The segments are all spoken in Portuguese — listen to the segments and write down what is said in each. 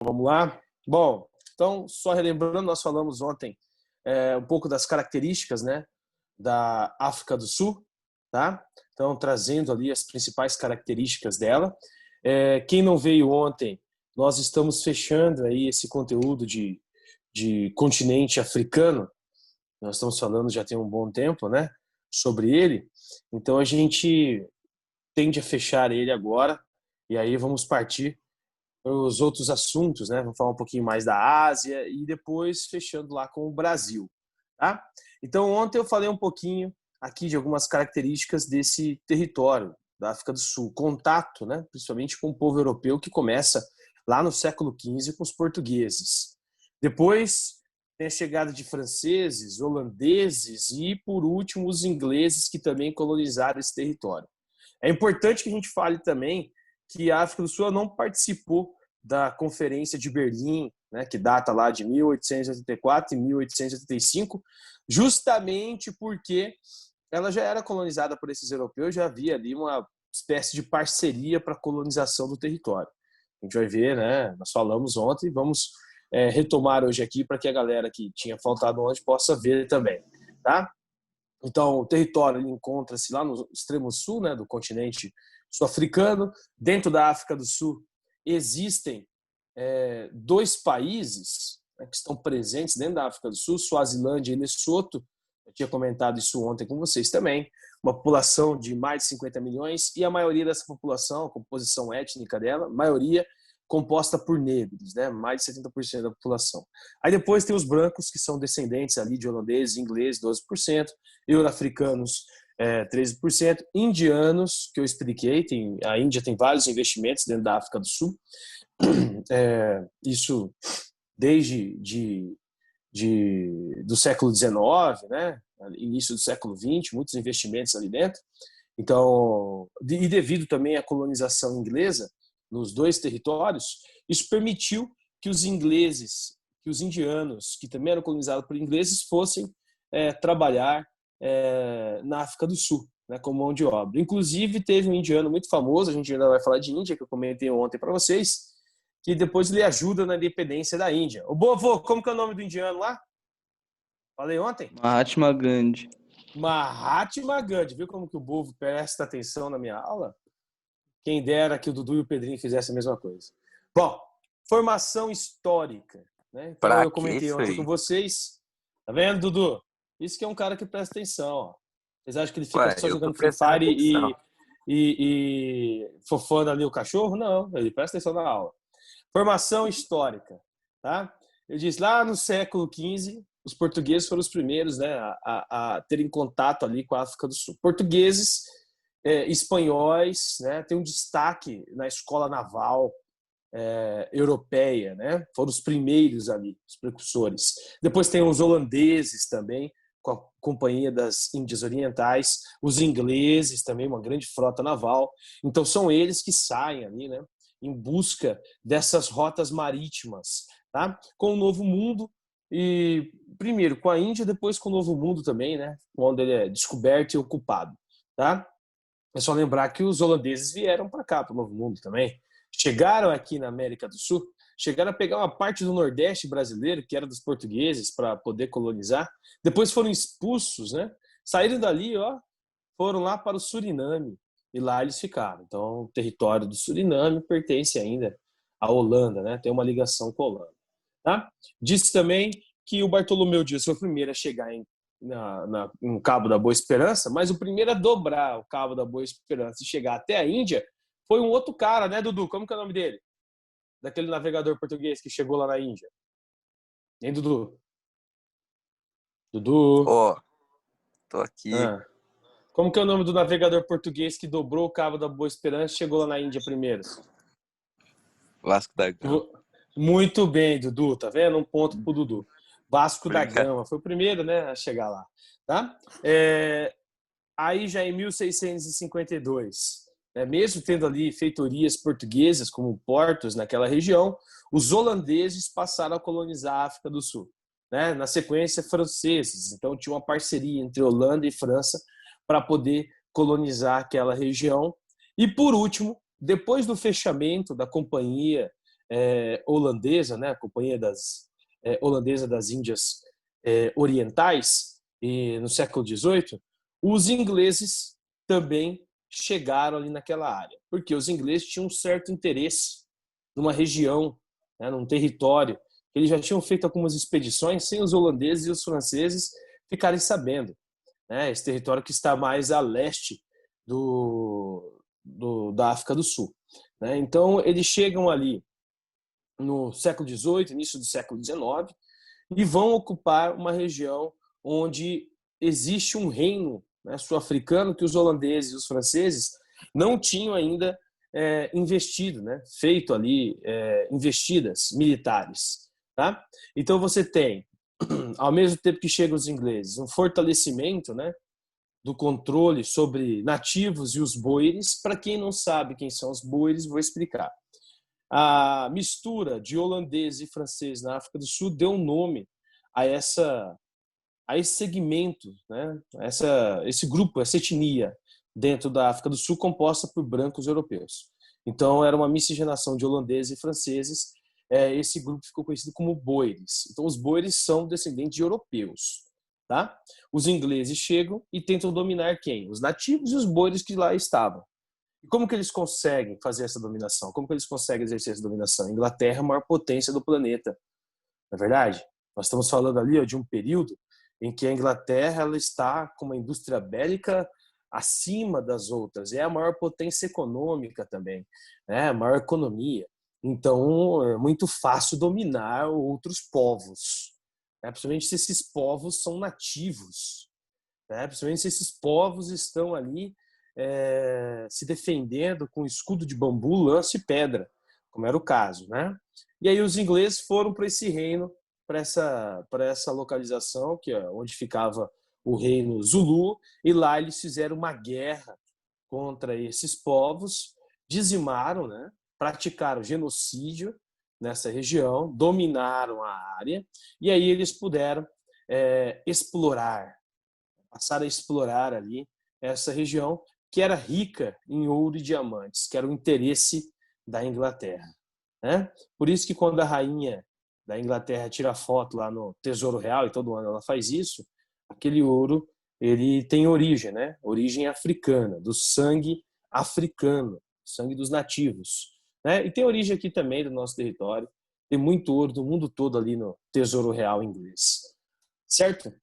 Vamos lá? Bom, então, só relembrando, nós falamos ontem um pouco das características, né, da África do Sul, tá? Então, trazendo ali as principais características dela. Quem não veio ontem, nós estamos fechando aí esse conteúdo de continente africano. Nós estamos falando já tem um bom tempo, né, sobre ele. Então, a gente tende a fechar ele agora e aí vamos partir os outros assuntos, né? Vamos falar um pouquinho mais da Ásia e depois fechando lá com o Brasil, tá? Então, ontem eu falei um pouquinho aqui de algumas características desse território da África do Sul, contato, né? Principalmente com o povo europeu que começa lá no século XV com os portugueses. Depois tem a chegada de franceses, holandeses e, por último, os ingleses que também colonizaram esse território. É importante que a gente fale também que a África do Sul não participou da Conferência de Berlim, né, que data lá de 1884 e 1885, justamente porque ela já era colonizada por esses europeus, já havia ali uma espécie de parceria para a colonização do território. A gente vai ver, né, nós falamos ontem, vamos retomar hoje aqui para que a galera que tinha faltado ontem possa ver também, tá? Então, o território encontra-se lá no extremo sul, né, do continente sul-africano. Dentro da África do Sul existem dois países, né, que estão presentes dentro da África do Sul, Suazilândia e Lesoto. Eu tinha comentado isso ontem com vocês também. Uma população de mais de 50 milhões e a maioria dessa população, a composição étnica dela, maioria composta por negros, né? Mais de 70% da população. Aí depois tem os brancos, que são descendentes ali de holandeses, ingleses, 12%, euro-africanos, 13%, indianos, que eu expliquei, a Índia tem vários investimentos dentro da África do Sul, isso desde do século XIX, né? Início do século XX, muitos investimentos ali dentro. Então, e devido também à colonização inglesa nos dois territórios, isso permitiu que os ingleses, que os indianos, que também eram colonizados por ingleses, fossem trabalhar na África do Sul, né, como mão de obra. Inclusive, teve um indiano muito famoso, a gente ainda vai falar de Índia, que eu comentei ontem para vocês, que depois ele ajuda na independência da Índia. Ô, Bovo, como que é o nome do indiano lá? Falei ontem? Mahatma Gandhi. Mahatma Gandhi. Viu como que o Bovo presta atenção na minha aula? Quem dera que o Dudu e o Pedrinho fizessem a mesma coisa. Bom, formação histórica, né? Então Pra eu que comentei isso ontem aí? com vocês. Tá vendo, Dudu? Isso que é um cara que presta atenção, ó. Vocês acham que ele fica Ué, só eu tô jogando Free prestando Fire atenção. e fofando ali o cachorro? Não, ele presta atenção na aula. Formação histórica, tá? Eu disse, lá no século XV, os portugueses foram os primeiros, né, a terem contato ali com a África do Sul. Portugueses, espanhóis, né, tem um destaque na escola naval europeia, né? Foram os primeiros ali, os precursores. Depois tem os holandeses também, com a Companhia das Índias Orientais, os ingleses também, uma grande frota naval. Então são eles que saem ali, né, em busca dessas rotas marítimas, tá? Com o Novo Mundo e primeiro com a Índia, depois com o Novo Mundo também, né? Quando ele é descoberto e ocupado, tá? É só lembrar que os holandeses vieram para cá, para o Novo Mundo também. Chegaram aqui na América do Sul, chegaram a pegar uma parte do Nordeste brasileiro, que era dos portugueses, para poder colonizar. Depois foram expulsos, né? Saíram dali, ó, foram lá para o Suriname e lá eles ficaram. Então, o território do Suriname pertence ainda à Holanda, né? Tem uma ligação com a Holanda, tá? Disse também que o Bartolomeu Dias foi o primeiro a chegar no Cabo da Boa Esperança, mas o primeiro a dobrar o Cabo da Boa Esperança e chegar até a Índia foi um outro cara, né, Dudu? Como que é o nome dele? Daquele navegador português que chegou lá na Índia. Hein, Dudu? Dudu? Ó, tô aqui. Ah. Como que é o nome do navegador português que dobrou o Cabo da Boa Esperança e chegou lá na Índia primeiro? Vasco da Gama. Muito bem, Dudu, tá vendo? Um ponto pro Dudu. Vasco da Obrigado. Gama, foi o primeiro, né, a chegar lá, tá? Aí já em 1652, mesmo tendo ali feitorias portuguesas como portos naquela região, os holandeses passaram a colonizar a África do Sul, né? Na sequência, franceses. Então tinha uma parceria entre Holanda e França para poder colonizar aquela região. E por último, depois do fechamento da Companhia holandesa, né, a Companhia Holandesa das Índias Orientais, e no século XVIII, os ingleses também chegaram ali naquela área, porque os ingleses tinham um certo interesse numa região, né, num território. Eles já tinham feito algumas expedições sem os holandeses e os franceses ficarem sabendo, né, esse território que está mais a leste da África do Sul, né? Então, eles chegam ali no século XVIII, início do século XIX, e vão ocupar uma região onde existe um reino, né, sul-africano que os holandeses e os franceses não tinham ainda investido, né, feito ali investidas militares. Tá? Então você tem, ao mesmo tempo que chegam os ingleses, um fortalecimento, né, do controle sobre nativos e os boeres. Para quem não sabe quem são os boeres, vou explicar. A mistura de holandês e francês na África do Sul deu um nome a esse segmento, né? Esse grupo, essa etnia dentro da África do Sul composta por brancos europeus. Então era uma miscigenação de holandeses e franceses. Esse grupo ficou conhecido como boeres. Então os boeres são descendentes de europeus. Tá? Os ingleses chegam e tentam dominar quem? Os nativos e os boeres que lá estavam. E como que eles conseguem fazer essa dominação? Como que eles conseguem exercer essa dominação? A Inglaterra é a maior potência do planeta, não é verdade? Nós estamos falando ali de um período em que a Inglaterra ela está com uma indústria bélica acima das outras. É a maior potência econômica também, né? A maior economia. Então, é muito fácil dominar outros povos, né? Principalmente se esses povos são nativos, né? Principalmente se esses povos estão ali se defendendo com escudo de bambu, lança e pedra, como era o caso, né? E aí os ingleses foram para esse reino, para essa localização, que é onde ficava o reino Zulu, e lá eles fizeram uma guerra contra esses povos, dizimaram, né? Praticaram genocídio nessa região, dominaram a área, e aí eles puderam passar a explorar ali essa região que era rica em ouro e diamantes, que era o interesse da Inglaterra, né? Por isso que quando a rainha da Inglaterra tira foto lá no Tesouro Real, e todo ano ela faz isso, aquele ouro ele tem origem, né? Origem africana, do sangue africano, sangue dos nativos, né? E tem origem aqui também do nosso território. Tem muito ouro do mundo todo ali no Tesouro Real inglês, certo?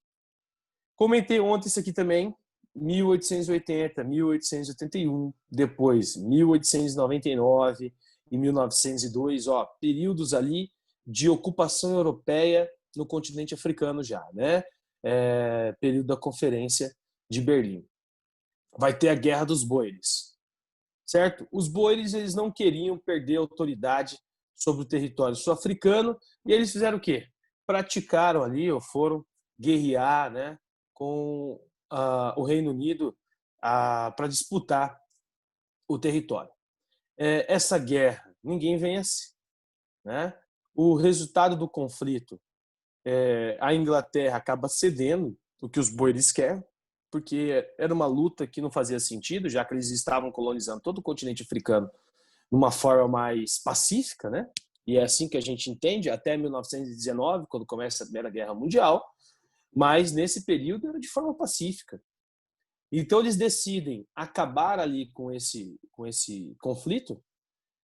Comentei ontem isso aqui também, 1880, 1881, depois 1899 e 1902, ó, períodos ali de ocupação europeia no continente africano já, né? Período da Conferência de Berlim. Vai ter a Guerra dos Boeres, certo? Os boeres eles não queriam perder autoridade sobre o território sul-africano e eles fizeram o quê? Praticaram ali, ou foram guerrear, né, com o Reino Unido para disputar o território. Essa guerra ninguém vence, né? O resultado do conflito, a Inglaterra acaba cedendo o que os boeres querem, porque era uma luta que não fazia sentido, já que eles estavam colonizando todo o continente africano de uma forma mais pacífica, né? E é assim que a gente entende, até 1919, quando começa a Primeira Guerra Mundial, mas nesse período era de forma pacífica. Então eles decidem acabar ali com esse conflito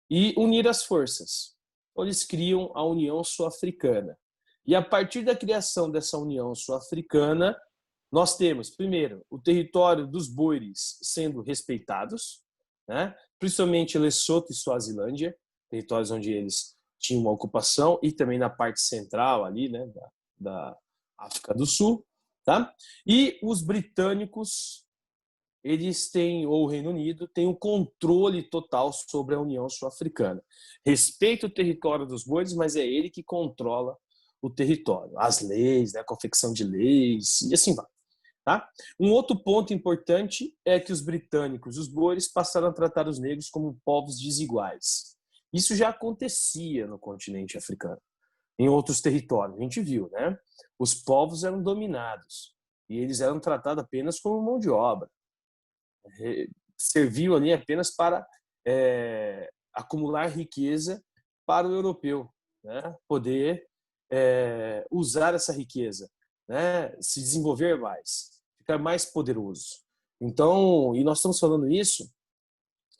e unir as forças. Então, eles criam a União Sul-Africana. E a partir da criação dessa União Sul-Africana, nós temos, primeiro, o território dos boeres sendo respeitados, né? Principalmente Lesoto e Suazilândia, territórios onde eles tinham uma ocupação, e também na parte central ali, né, da África do Sul, tá? E os britânicos, eles têm, ou o Reino Unido, tem um controle total sobre a União Sul-Africana. Respeita o território dos boeres, mas é ele que controla o território, as leis, né, a confecção de leis, e assim vai. Tá? Um outro ponto importante é que os britânicos, os boeres, passaram a tratar os negros como povos desiguais. Isso já acontecia no continente africano, em outros territórios, a gente viu, né? Os povos eram dominados e eles eram tratados apenas como mão de obra. Serviam ali apenas para acumular riqueza para o europeu, né, poder usar essa riqueza, né, se desenvolver mais, ficar mais poderoso. Então, e nós estamos falando isso,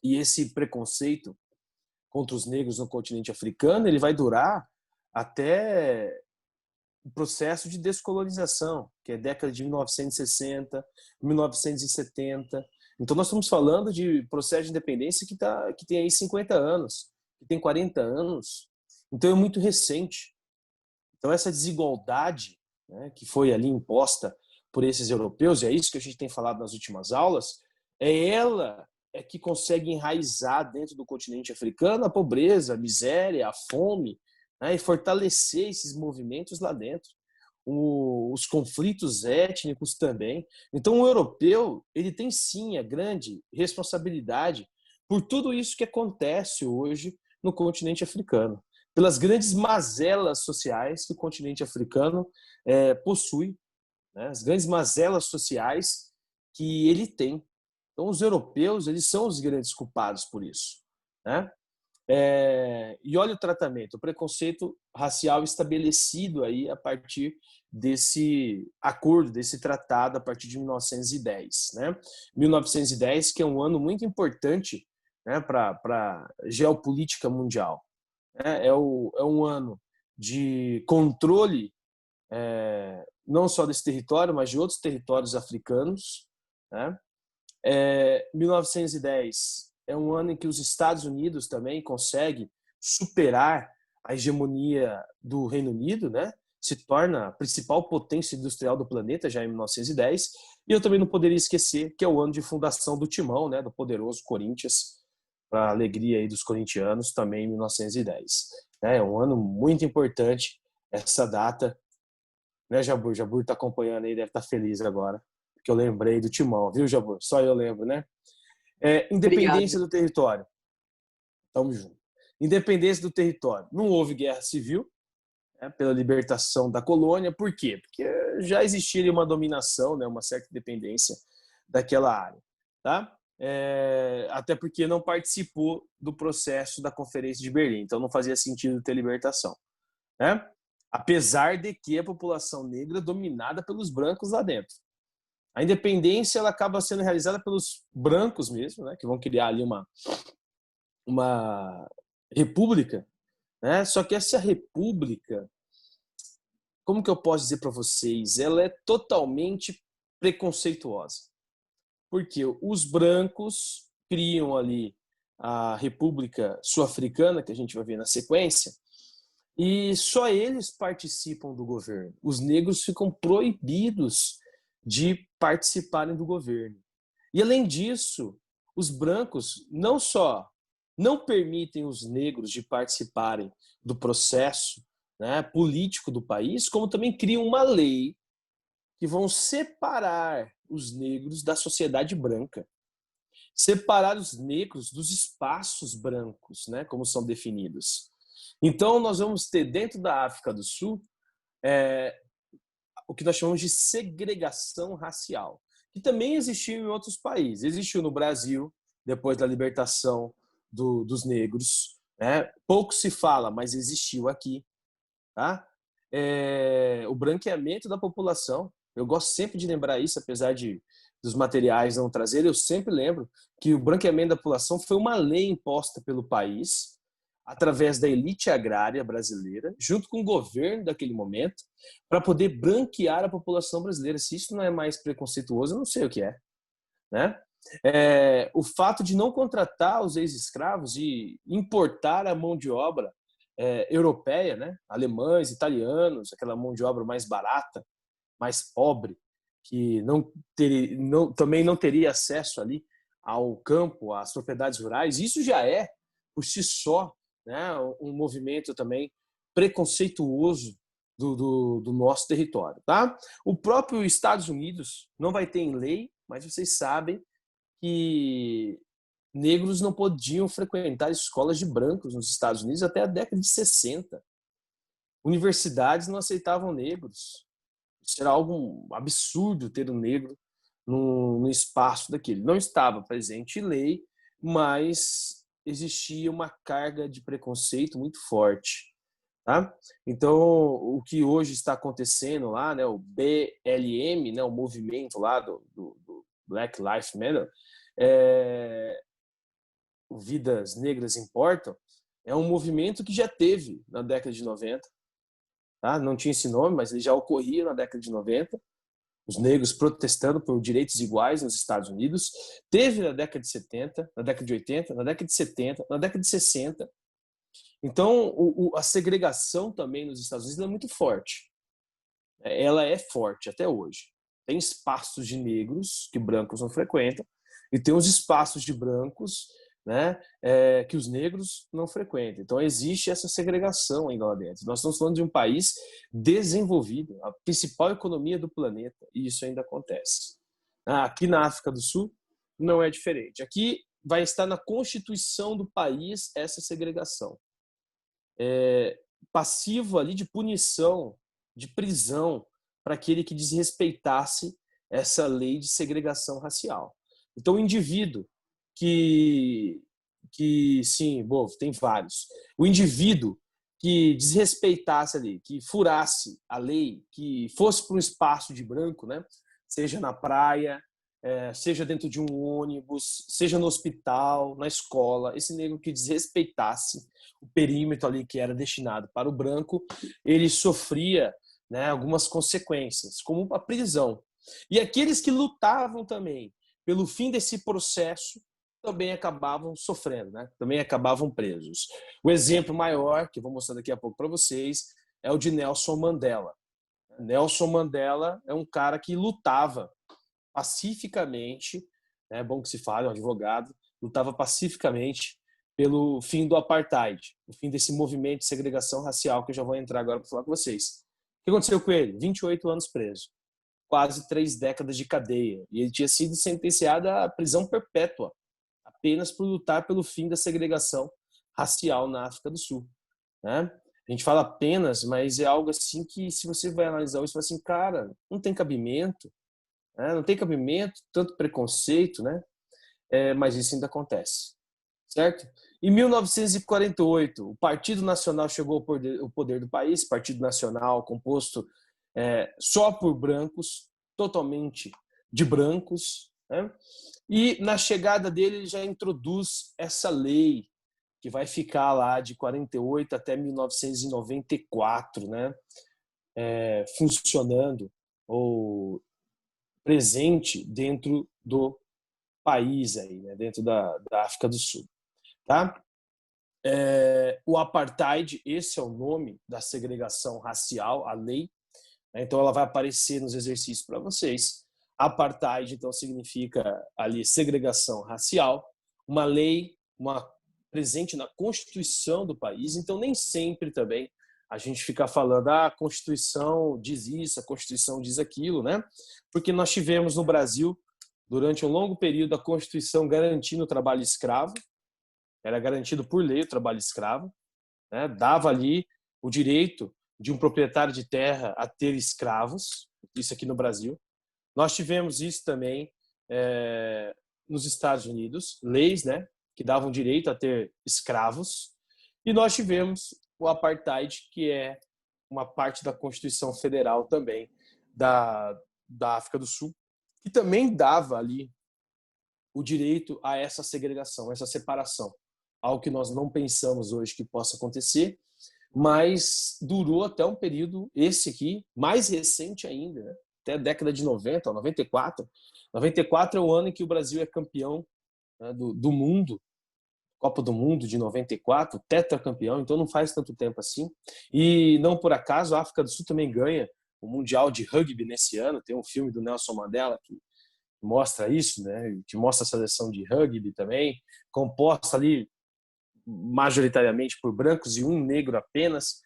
e esse preconceito contra os negros no continente africano, ele vai durar até o processo de descolonização, que é década de 1960, 1970. Então, nós estamos falando de processo de independência que tem aí 50 anos, que tem 40 anos. Então, é muito recente. Então, essa desigualdade, né, que foi ali imposta por esses europeus, e é isso que a gente tem falado nas últimas aulas, ela que consegue enraizar dentro do continente africano a pobreza, a miséria, a fome, né, e fortalecer esses movimentos lá dentro. Os conflitos étnicos também. Então, o europeu, ele tem sim a grande responsabilidade por tudo isso que acontece hoje no continente africano, pelas grandes mazelas sociais que o continente africano possui, né? As grandes mazelas sociais que ele tem. Então, os europeus, eles são os grandes culpados por isso, né? E olha o tratamento, o preconceito racial estabelecido aí a partir desse acordo, desse tratado a partir de 1910, né? 1910, que é um ano muito importante, né, para a geopolítica mundial, né? É um ano de controle, não só desse território, mas de outros territórios africanos, né? 1910 é um ano em que os Estados Unidos também conseguem superar a hegemonia do Reino Unido, né? Se torna a principal potência industrial do planeta já em 1910. E eu também não poderia esquecer que é o ano de fundação do Timão, né? Do poderoso Corinthians, para a alegria aí dos corintianos, também em 1910. É um ano muito importante essa data, né, Jabur? Jabur está acompanhando aí, deve estar feliz agora, porque eu lembrei do Timão, viu, Jabur? Só eu lembro, né? Independência Obrigado. do território. Tamo junto. Independência do território. Não houve guerra civil, né, pela libertação da colônia. Por quê? Porque já existia uma dominação, né, uma certa independência daquela área. Tá? Até porque não participou do processo da Conferência de Berlim. Então não fazia sentido ter libertação, né? Apesar de que a população negra é dominada pelos brancos lá dentro. A independência ela acaba sendo realizada pelos brancos mesmo, né, que vão criar ali uma república, né? Só que essa república, como que eu posso dizer para vocês, ela é totalmente preconceituosa. Porque os brancos criam ali a República Sul-Africana, que a gente vai ver na sequência, e só eles participam do governo. Os negros ficam proibidos de participarem do governo. E, além disso, os brancos não só não permitem os negros de participarem do processo, né, político do país, como também criam uma lei que vão separar os negros da sociedade branca, separar os negros dos espaços brancos, né, como são definidos. Então, nós vamos ter dentro da África do Sul o que nós chamamos de segregação racial, que também existiu em outros países. Existiu no Brasil, depois da libertação dos negros, né? Pouco se fala, mas existiu aqui. Tá? O branqueamento da população. Eu gosto sempre de lembrar isso, apesar dos materiais não trazerem, eu sempre lembro que o branqueamento da população foi uma lei imposta pelo país através da elite agrária brasileira, junto com o governo daquele momento, para poder branquear a população brasileira. Se isso não é mais preconceituoso, eu não sei o que é, né? O fato de não contratar os ex-escravos e importar a mão de obra europeia, né? Alemães, italianos, aquela mão de obra mais barata, mais pobre, que também não teria acesso ali ao campo, às propriedades rurais. Isso já é, por si só, né, um movimento também preconceituoso do nosso território. Tá? O próprio Estados Unidos não vai ter em lei, mas vocês sabem que negros não podiam frequentar escolas de brancos nos Estados Unidos até a década de 60. Universidades não aceitavam negros. Isso era algo absurdo ter um negro no espaço daquele. Não estava presente em lei, mas existia uma carga de preconceito muito forte. Tá? Então, o que hoje está acontecendo lá, né, o BLM, né, o movimento lá do Black Lives Matter, Vidas Negras Importam, é um movimento que já teve na década de 90. Tá? Não tinha esse nome, mas ele já ocorria na década de 90. Os negros protestando por direitos iguais nos Estados Unidos. Teve na década de 70, na década de 80, na década de 70, na década de 60. Então, a segregação também nos Estados Unidos é muito forte. Ela é forte até hoje. Tem espaços de negros que brancos não frequentam e tem os espaços de brancos, né, que os negros não frequentam. Então, existe essa segregação ainda lá dentro. Nós estamos falando de um país desenvolvido, a principal economia do planeta, e isso ainda acontece. Aqui na África do Sul, não é diferente. Aqui vai estar na Constituição do país essa segregação. Passivo ali de punição, de prisão, para aquele que desrespeitasse essa lei de segregação racial. Então, o indivíduo que sim, bom, tem vários. O indivíduo que desrespeitasse ali, que furasse a lei, que fosse para um espaço de branco, né? Seja na praia, seja dentro de um ônibus, seja no hospital, na escola, esse negro que desrespeitasse o perímetro ali que era destinado para o branco, ele sofria, né, algumas consequências, como a prisão. E aqueles que lutavam também pelo fim desse processo também acabavam sofrendo, né? Também acabavam presos. O exemplo maior, que eu vou mostrar daqui a pouco para vocês, é o de Nelson Mandela. Nelson Mandela é um cara que lutava pacificamente, é bom que se fale, um advogado, lutava pacificamente pelo fim do apartheid, o fim desse movimento de segregação racial que eu já vou entrar agora para falar com vocês. O que aconteceu com ele? 28 anos preso, quase 3 décadas de cadeia, e ele tinha sido sentenciado à prisão perpétua, apenas por lutar pelo fim da segregação racial na África do Sul. Né? A gente fala apenas, mas é algo assim que, se você vai analisar isso, você fala assim, cara, não tem cabimento, né? Não tem cabimento, tanto preconceito, né? Mas isso ainda acontece, certo? Em 1948, o Partido Nacional chegou ao poder do país, Partido Nacional composto só por brancos, totalmente de brancos, né? E na chegada dele ele já introduz essa lei que vai ficar lá de 48 até 1994, né? Funcionando ou presente dentro do país aí, né? Dentro da África do Sul, tá? O apartheid, esse é o nome da segregação racial, a lei, né? Então ela vai aparecer nos exercícios para vocês. Apartheid, então, significa ali segregação racial, uma lei, presente na Constituição do país. Então nem sempre também a gente fica falando a Constituição diz isso, a Constituição diz aquilo, né? Porque nós tivemos no Brasil, durante um longo período, a Constituição garantindo o trabalho escravo, era garantido por lei o trabalho escravo, né? Dava ali o direito de um proprietário de terra a ter escravos, isso aqui no Brasil. Nós tivemos isso também nos Estados Unidos, leis, né, que davam direito a ter escravos. E nós tivemos o apartheid, que é uma parte da Constituição Federal também da África do Sul, que também dava ali o direito a essa segregação, essa separação. Algo que nós não pensamos hoje que possa acontecer, mas durou até um período, esse aqui, mais recente ainda, né? Até a década de 90, 94. 94 é o ano em que o Brasil é campeão, né, do mundo, Copa do Mundo de 94, tetracampeão, então não faz tanto tempo assim. E não por acaso, a África do Sul também ganha o Mundial de Rugby nesse ano. Tem um filme do Nelson Mandela que mostra isso, né? Que mostra a seleção de rugby também, composta ali majoritariamente por brancos e um negro apenas.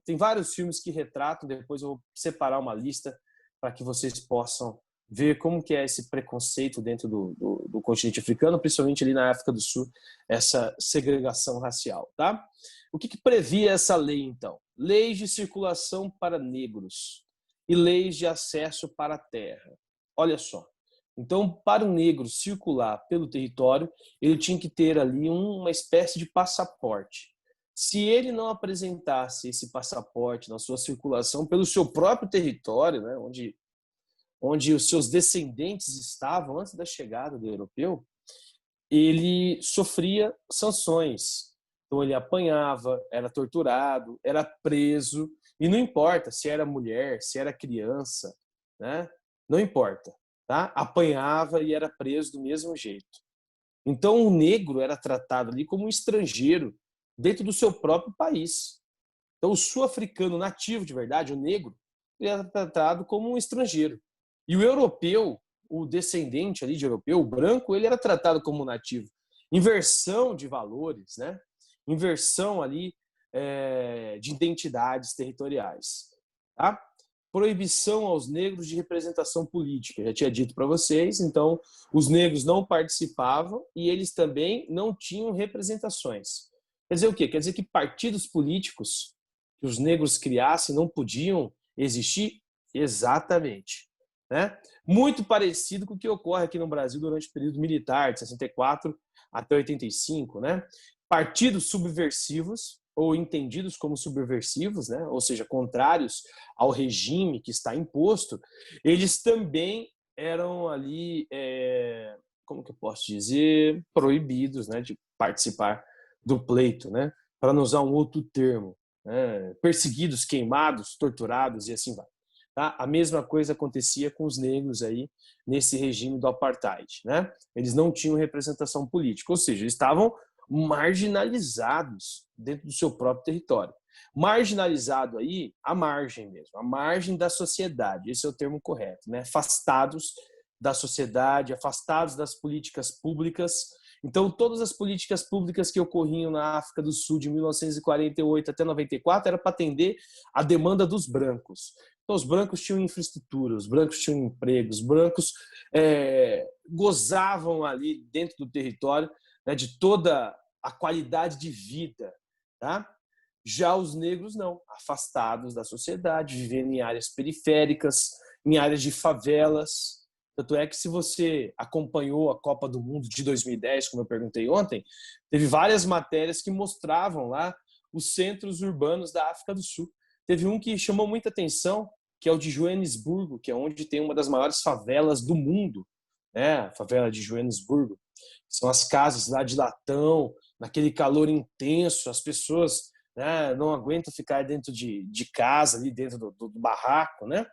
Tem vários filmes que retratam, depois eu vou separar uma lista para que vocês possam ver como que é esse preconceito dentro do continente africano, principalmente ali na África do Sul, essa segregação racial, tá? O que previa essa lei, então? Leis de circulação para negros e leis de acesso para a terra. Olha só, Então, para o negro circular pelo território, ele tinha que ter ali uma espécie de passaporte. Se ele não apresentasse esse passaporte na sua circulação pelo seu próprio território, né, onde os seus descendentes estavam antes da chegada do europeu, ele sofria sanções. Então, ele apanhava, era torturado, era preso, e não importa se era mulher, se era criança, né? Não importa, tá? Apanhava e era preso do mesmo jeito. Então, o negro era tratado ali como um estrangeiro dentro do seu próprio país. Então, o sul-africano nativo de verdade, o negro, ele era tratado como um estrangeiro. E o europeu, o descendente ali de europeu, o branco, ele era tratado como nativo. Inversão de valores, né? Inversão ali de identidades territoriais. Tá? Proibição aos negros de representação política. Já tinha dito para vocês, então os negros não participavam e eles também não tinham representações. Quer dizer o quê? Quer dizer que partidos políticos que os negros criassem não podiam existir? Exatamente. Né? Muito parecido com o que ocorre aqui no Brasil durante o período militar, de 64 até 85. Né? Partidos subversivos, ou entendidos como subversivos, né? Ou seja, contrários ao regime que está imposto, eles também eram ali, como que eu posso dizer, proibidos, né, de participar do pleito, né? Para não usar um outro termo, né? Perseguidos, queimados, torturados e assim vai. Tá? A mesma coisa acontecia com os negros aí nesse regime do apartheid, né? Eles não tinham representação política, ou seja, eles estavam marginalizados dentro do seu próprio território. Marginalizado aí, à margem mesmo, à margem da sociedade, esse é o termo correto, né? Afastados da sociedade, afastados das políticas públicas. Então, todas as políticas públicas que ocorriam na África do Sul de 1948 até 94 era para atender a demanda dos brancos. Então, os brancos tinham infraestrutura, os brancos tinham emprego, os brancos gozavam ali dentro do território, né, de toda a qualidade de vida. Tá? Já os negros não, afastados da sociedade, vivendo em áreas periféricas, em áreas de favelas. Tanto é que, se você acompanhou a Copa do Mundo de 2010, como eu perguntei ontem, teve várias matérias que mostravam lá os centros urbanos da África do Sul. Teve um que chamou muita atenção, que é o de Joanesburgo, que é onde tem uma das maiores favelas do mundo, né? A favela de Joanesburgo. São as casas lá de latão, naquele calor intenso, as pessoas, né, não aguentam ficar dentro de casa, ali dentro do barraco, né?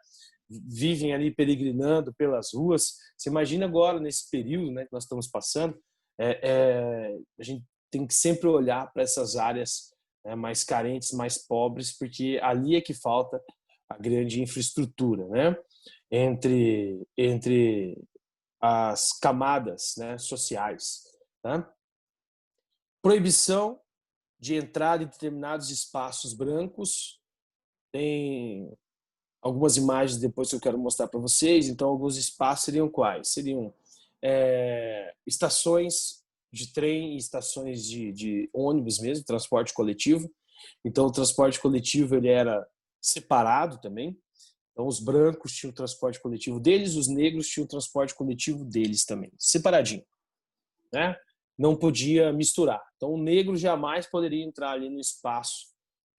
Vivem ali peregrinando pelas ruas. Você imagina agora, nesse período, né, que nós estamos passando, a gente tem que sempre olhar para essas áreas, né, mais carentes, mais pobres, porque ali é que falta a grande infraestrutura, né? Entre as camadas, né, sociais. Tá? Proibição de entrada em determinados espaços brancos. Tem algumas imagens depois que eu quero mostrar para vocês. Então, alguns espaços seriam quais? Seriam estações de trem e estações de ônibus mesmo, transporte coletivo. Então, o transporte coletivo ele era separado também. Então, os brancos tinham o transporte coletivo deles, os negros tinham o transporte coletivo deles também, separadinho, né? Não podia misturar. Então, o negro jamais poderia entrar ali no espaço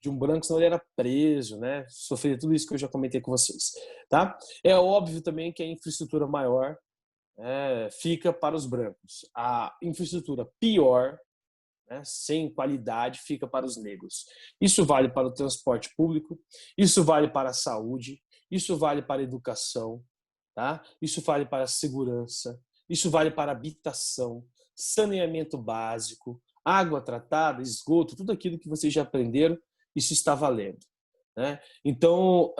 de um branco, senão ele era preso, né? Sofria tudo isso que eu já comentei com vocês, tá? É óbvio também que a infraestrutura maior fica para os brancos. A infraestrutura pior, né, sem qualidade, fica para os negros. Isso vale para o transporte público, isso vale para a saúde, isso vale para a educação, tá? Isso vale para a segurança, isso vale para a habitação, saneamento básico, água tratada, esgoto, tudo aquilo que vocês já aprenderam, isso está valendo. Né? Então,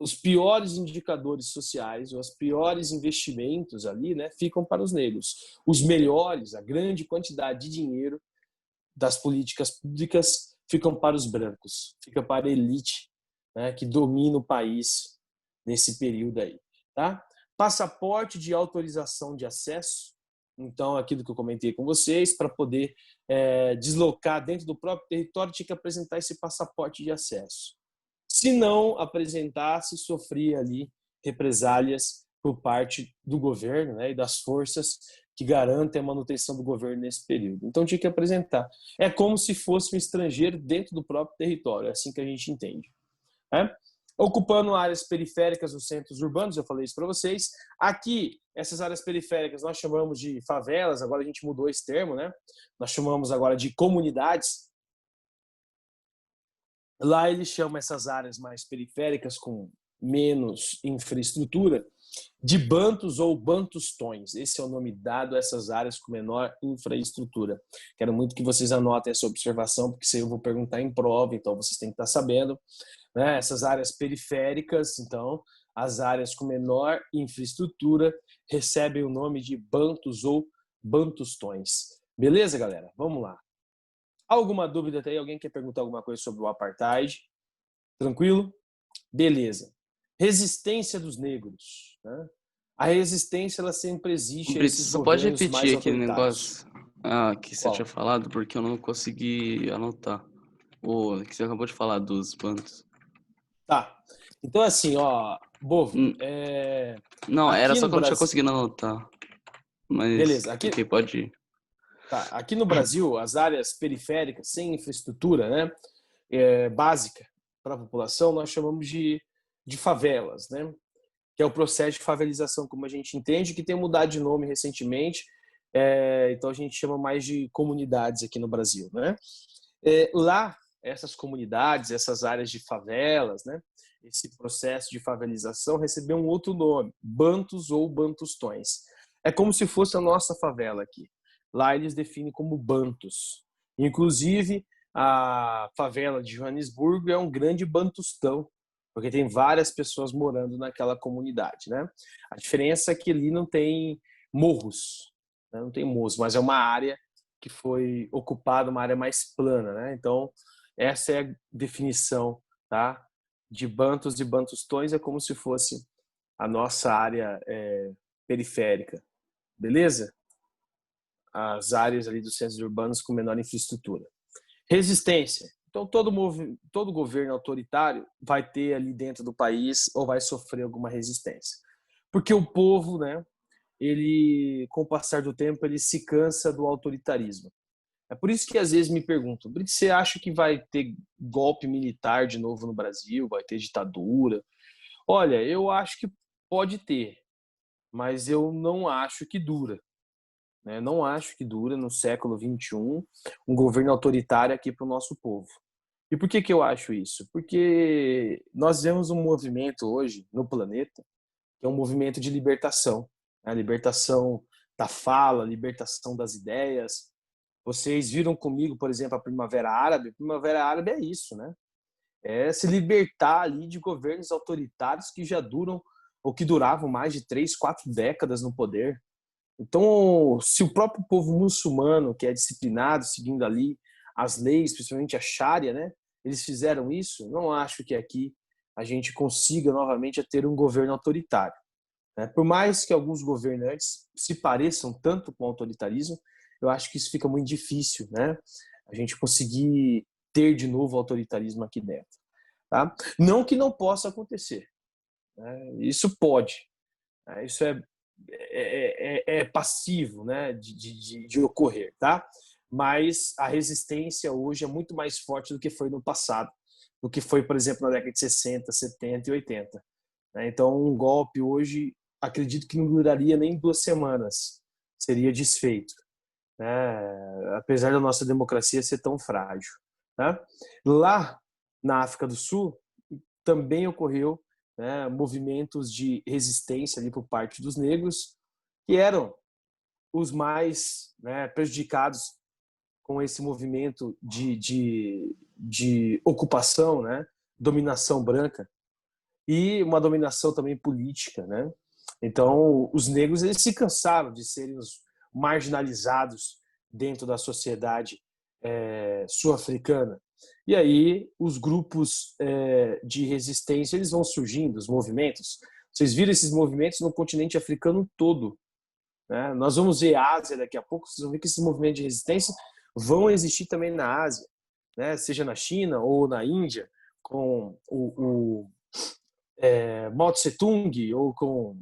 os piores indicadores sociais, os piores investimentos ali, né, ficam para os negros. Os melhores, a grande quantidade de dinheiro das políticas públicas ficam para os brancos, fica para a elite, né, que domina o país nesse período aí. Tá? Passaporte de autorização de acesso. Então, aquilo que eu comentei com vocês, para poder deslocar dentro do próprio território, tinha que apresentar esse passaporte de acesso. Se não apresentasse, sofria ali represálias por parte do governo, né, e das forças que garantem a manutenção do governo nesse período. Então tinha que apresentar. É como se fosse um estrangeiro dentro do próprio território, é assim que a gente entende, né? Ocupando áreas periféricas dos centros urbanos, eu falei isso para vocês. Aqui, essas áreas periféricas nós chamamos de favelas, agora a gente mudou esse termo, né? Nós chamamos agora de comunidades. Lá eles chamam essas áreas mais periféricas, com menos infraestrutura, de bantos ou bantustões. Esse é o nome dado a essas áreas com menor infraestrutura. Quero muito que vocês anotem essa observação, porque isso aí eu vou perguntar em prova, então vocês têm que estar sabendo, né? Essas áreas periféricas, então, as áreas com menor infraestrutura recebem o nome de bantos ou bantustões. Beleza, galera? Vamos lá. Alguma dúvida até aí? Alguém quer perguntar alguma coisa sobre o apartheid? Tranquilo? Beleza. Resistência dos negros, né? A resistência, ela sempre existe a Brito, esses você pode governos mais repetir aquele autoritários. negócio que você Qual? tinha falado, porque eu não consegui anotar. O que você acabou de falar dos bandos. Tá. Então, assim, ó, Bovo, Não, era aqui só no que eu não tinha Brasil... conseguido anotar. Mas, Beleza. ok, pode ir. Tá. Aqui no Brasil, as áreas periféricas, sem infraestrutura, né, básica para a população, nós chamamos de favelas, né? Que é o processo de favelização, como a gente entende, que tem mudado de nome recentemente. Então a gente chama mais de comunidades aqui no Brasil, né? Lá, essas comunidades, essas áreas de favelas, né? Esse processo de favelização recebeu um outro nome, bantos ou bantustões. É como se fosse a nossa favela aqui. Lá eles definem como bantus. Inclusive, a favela de Joanesburgo é um grande bantustão, porque tem várias pessoas morando naquela comunidade, né? A diferença é que ali não tem morros, né? Não tem morros, mas é uma área que foi ocupada, uma área mais plana, né? Então, essa é a definição, tá? De bantus e bantustões, é como se fosse a nossa área periférica, beleza? As áreas ali dos centros urbanos com menor infraestrutura. Resistência. Então, todo governo autoritário vai ter ali dentro do país ou vai sofrer alguma resistência. Porque o povo, né, ele, com o passar do tempo, ele se cansa do autoritarismo. É por isso que às vezes me perguntam, Brito, você acha que vai ter golpe militar de novo no Brasil? Vai ter ditadura? Olha, eu acho que pode ter, mas eu não acho que dura. Né? Não acho que dura no século XXI um governo autoritário aqui para o nosso povo. E por que eu acho isso? Porque nós vemos um movimento hoje no planeta que é um movimento de libertação. A libertação da fala, a libertação das ideias. Vocês viram comigo, por exemplo, a Primavera Árabe. A Primavera Árabe é isso, né? É se libertar ali de governos autoritários que já duram ou que duravam mais de 3, 4 décadas no poder. Então, se o próprio povo muçulmano, que é disciplinado, seguindo ali as leis, principalmente a Sharia, né, eles fizeram isso, não acho que aqui a gente consiga novamente ter um governo autoritário. Né? Por mais que alguns governantes se pareçam tanto com o autoritarismo, eu acho que isso fica muito difícil, né? A gente conseguir ter de novo o autoritarismo aqui dentro. Tá? Não que não possa acontecer. Né? Isso pode. Né? Isso é passivo, né, de ocorrer, tá? Mas a resistência hoje é muito mais forte do que foi no passado, do que foi, por exemplo, na década de 60, 70 e 80. Né? Então, um golpe hoje, acredito que não duraria nem 2 semanas, seria desfeito, né? Apesar da nossa democracia ser tão frágil. Né? Lá na África do Sul, também ocorreu, né, movimentos de resistência ali por parte dos negros, que eram os mais, né, prejudicados com esse movimento de ocupação, né, dominação branca e uma dominação também política, né? Então, os negros eles se cansaram de serem os marginalizados dentro da sociedade sul-africana. E aí os grupos de resistência eles vão surgindo, os movimentos. Vocês viram esses movimentos no continente africano todo. Né? Nós vamos ver a Ásia daqui a pouco, vocês vão ver que esses movimentos de resistência vão existir também na Ásia, né? Seja na China ou na Índia, com o Mao Tse Tung ou com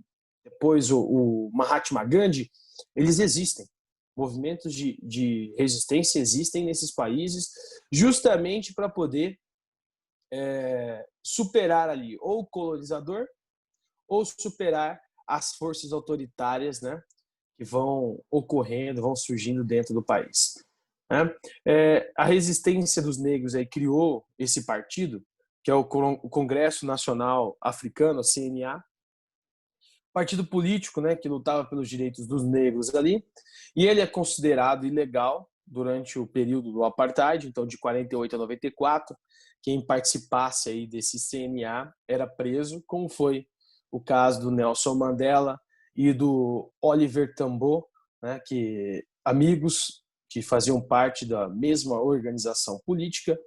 depois o Mahatma Gandhi, eles existem. Movimentos de resistência existem nesses países justamente para poder superar ali ou o colonizador ou superar as forças autoritárias, né, que vão ocorrendo, vão surgindo dentro do país. A resistência dos negros aí criou esse partido, que é o Congresso Nacional Africano, CNA, partido político, né, que lutava pelos direitos dos negros ali, e ele é considerado ilegal durante o período do apartheid, então de 48 a 94, quem participasse aí desse CNA era preso, como foi o caso do Nelson Mandela e do Oliver Tambo, né, que amigos que faziam parte da mesma organização política.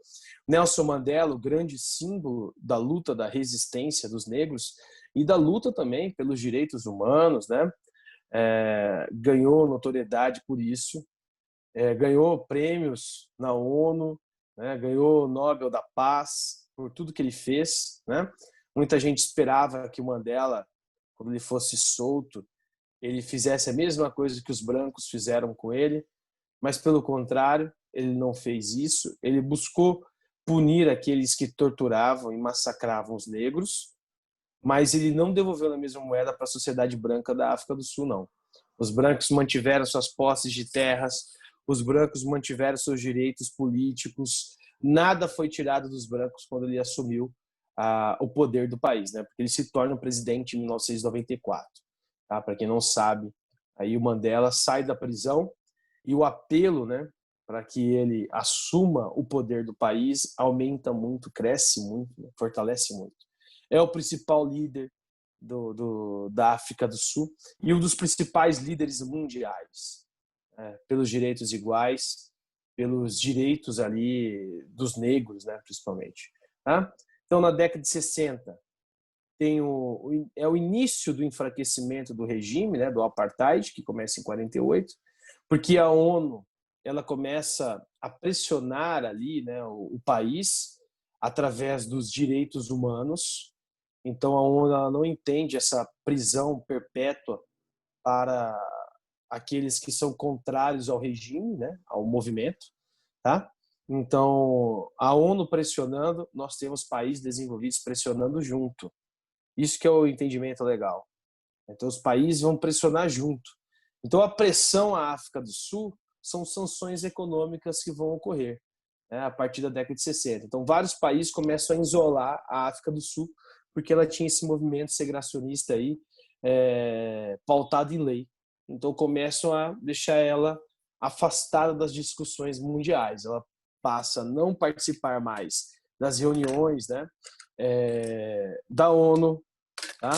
Nelson Mandela, o grande símbolo da luta da resistência dos negros e da luta também pelos direitos humanos, né? Ganhou notoriedade por isso, ganhou prêmios na ONU, né? Ganhou o Nobel da Paz por tudo que ele fez, né? Muita gente esperava que o Mandela, quando ele fosse solto, ele fizesse a mesma coisa que os brancos fizeram com ele, mas pelo contrário, ele não fez isso. Ele buscou punir aqueles que torturavam e massacravam os negros, mas ele não devolveu na mesma moeda para a sociedade branca da África do Sul, não. Os brancos mantiveram suas posses de terras, os brancos mantiveram seus direitos políticos, nada foi tirado dos brancos quando ele assumiu o poder do país, né? Porque ele se torna presidente em 1994. Tá? Para quem não sabe, aí o Mandela sai da prisão e o apelo, né, para que ele assuma o poder do país aumenta muito, cresce muito, né? Fortalece muito. É o principal líder da África do Sul e um dos principais líderes mundiais, pelos direitos iguais, pelos direitos ali dos negros, né, principalmente. Tá? Então, na década de 60, tem o início do enfraquecimento do regime, né, do apartheid, que começa em 48, porque a ONU ela começa a pressionar ali, né, o país através dos direitos humanos. Então a ONU ela não entende essa prisão perpétua para aqueles que são contrários ao regime, né, ao movimento, tá? Então a ONU pressionando, nós temos países desenvolvidos pressionando junto. Isso que é o entendimento legal. Então os países vão pressionar junto. Então a pressão à África do Sul são sanções econômicas que vão ocorrer, né, a partir da década de 60. Então vários países começam a isolar a África do Sul porque ela tinha esse movimento segregacionista aí, pautado em lei. Então começam a deixar ela afastada das discussões mundiais. Ela passa a não participar mais das reuniões, né, da ONU, tá?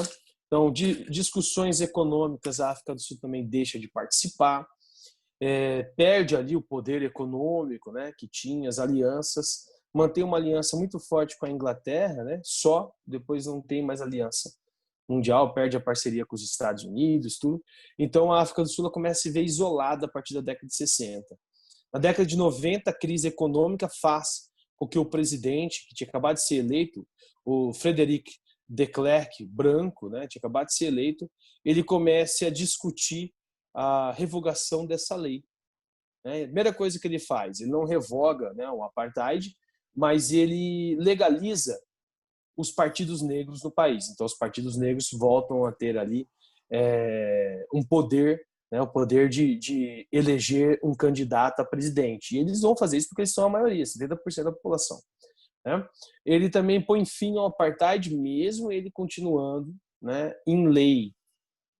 Então, de discussões econômicas, a África do Sul também deixa de participar, perde ali o poder econômico, né, que tinha, as alianças, mantém uma aliança muito forte com a Inglaterra, né, só, depois não tem mais aliança mundial, perde a parceria com os Estados Unidos, tudo. Então, a África do Sul começa a se ver isolada a partir da década de 60. Na década de 90, a crise econômica faz com que o presidente, que tinha acabado de ser eleito, o Frederic de Klerk, branco, né, tinha acabado de ser eleito, ele comece a discutir a revogação dessa lei. Né? A primeira coisa que ele faz, ele não revoga, né, o apartheid, mas ele legaliza os partidos negros no país. Então, os partidos negros voltam a ter ali um poder, né, o poder de eleger um candidato a presidente. E eles vão fazer isso porque eles são a maioria, 70% da população. Né? Ele também põe fim ao apartheid, mesmo ele continuando, né, em lei.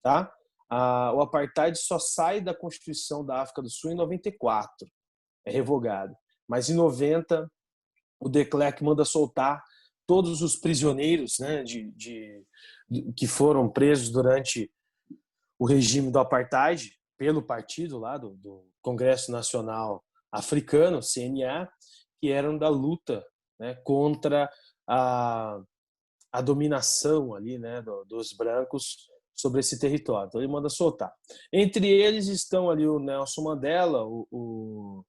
Tá? O apartheid só sai da Constituição da África do Sul em 94, é revogado. Mas em 90, o de Klerk manda soltar todos os prisioneiros, né, que foram presos durante o regime do apartheid pelo partido lá do Congresso Nacional Africano, CNA, que eram da luta, né, contra a dominação ali, né, dos brancos sobre esse território. Então ele manda soltar. Entre eles estão ali o Nelson Mandela, o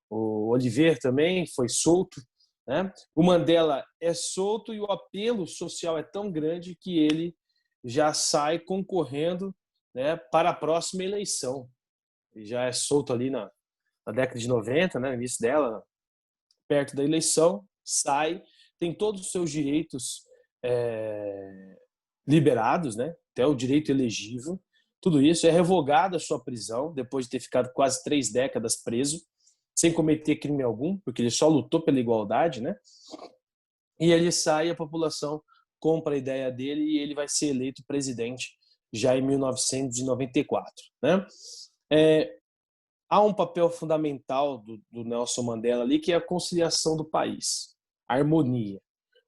Oliver também foi solto, né? O Mandela é solto e o apelo social é tão grande que ele já sai concorrendo, né, para a próxima eleição. Ele já é solto ali na década de 90, né, no início dela, perto da eleição, sai, tem todos os seus direitos liberados, né, até o direito elegível, tudo isso. É revogada a sua prisão, depois de ter ficado quase 3 décadas preso, sem cometer crime algum, porque ele só lutou pela igualdade, né? E ele sai, a população compra a ideia dele e ele vai ser eleito presidente já em 1994, né? Há um papel fundamental do Nelson Mandela ali, que é a conciliação do país, a harmonia.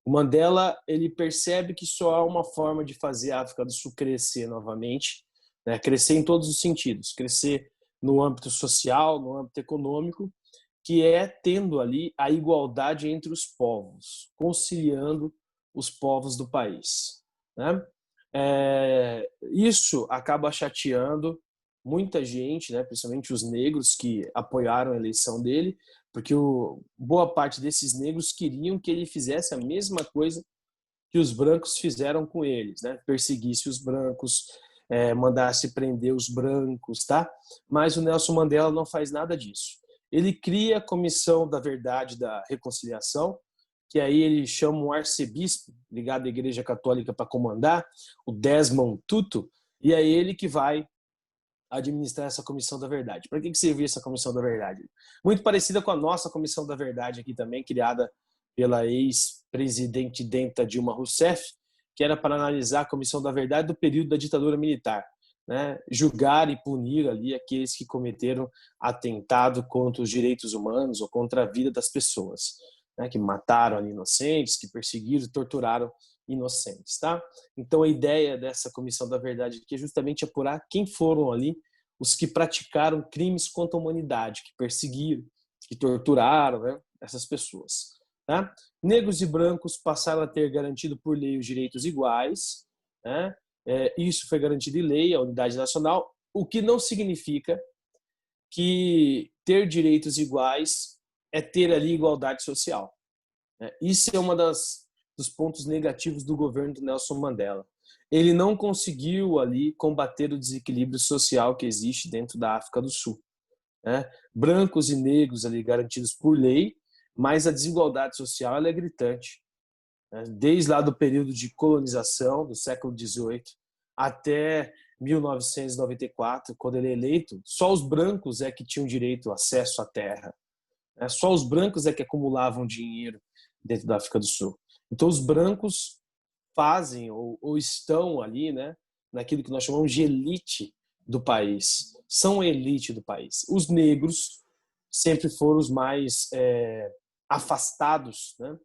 O Mandela, ele percebe que só há uma forma de fazer a África do Sul crescer novamente, né? Crescer em todos os sentidos, crescer no âmbito social, no âmbito econômico, que é tendo ali a igualdade entre os povos, conciliando os povos do país, né? Isso acaba chateando muita gente, né, principalmente os negros que apoiaram a eleição dele, porque boa parte desses negros queriam que ele fizesse a mesma coisa que os brancos fizeram com eles, né? Perseguisse os brancos, mandasse prender os brancos, tá? Mas o Nelson Mandela não faz nada disso. Ele cria a Comissão da Verdade e da Reconciliação, que aí ele chama um arcebispo ligado à Igreja Católica para comandar, o Desmond Tutu, e é ele que vai administrar essa Comissão da Verdade. Para que serviu essa Comissão da Verdade? Muito parecida com a nossa Comissão da Verdade aqui também, criada pela ex-presidenta Dilma Rousseff, que era para analisar a Comissão da Verdade do período da ditadura militar, né? Julgar e punir ali aqueles que cometeram atentado contra os direitos humanos ou contra a vida das pessoas, né? Que mataram ali inocentes, que perseguiram e torturaram inocentes, tá? Então a ideia dessa Comissão da Verdade aqui é justamente apurar quem foram ali os que praticaram crimes contra a humanidade, que perseguiram, que torturaram, né, essas pessoas, tá? Negros e brancos passaram a ter garantido por lei os direitos iguais, né? Isso foi garantido em lei, a unidade nacional, o que não significa que ter direitos iguais é ter ali igualdade social, né? Isso é uma dos pontos negativos do governo do Nelson Mandela. Ele não conseguiu ali combater o desequilíbrio social que existe dentro da África do Sul, né? Brancos e negros ali garantidos por lei, mas a desigualdade social ela é gritante, né? Desde lá do período de colonização do século XVIII até 1994, quando ele é eleito, só os brancos é que tinham direito ao acesso à terra, né? Só os brancos é que acumulavam dinheiro dentro da África do Sul. Então os brancos fazem ou estão ali, né, naquilo que nós chamamos de elite do país. São a elite do país. Os negros sempre foram os mais afastados, né,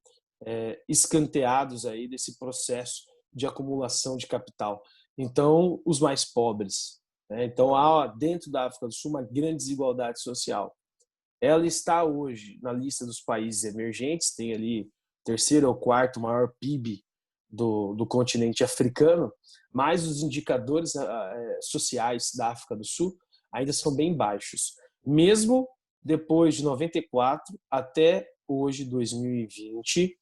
escanteados aí desse processo de acumulação de capital. Então, os mais pobres, né? Então, há dentro da África do Sul uma grande desigualdade social. Ela está hoje na lista dos países emergentes, tem ali terceiro ou quarto maior PIB do continente africano, mas os indicadores sociais da África do Sul ainda são bem baixos. Mesmo depois de 94 até hoje, 2020,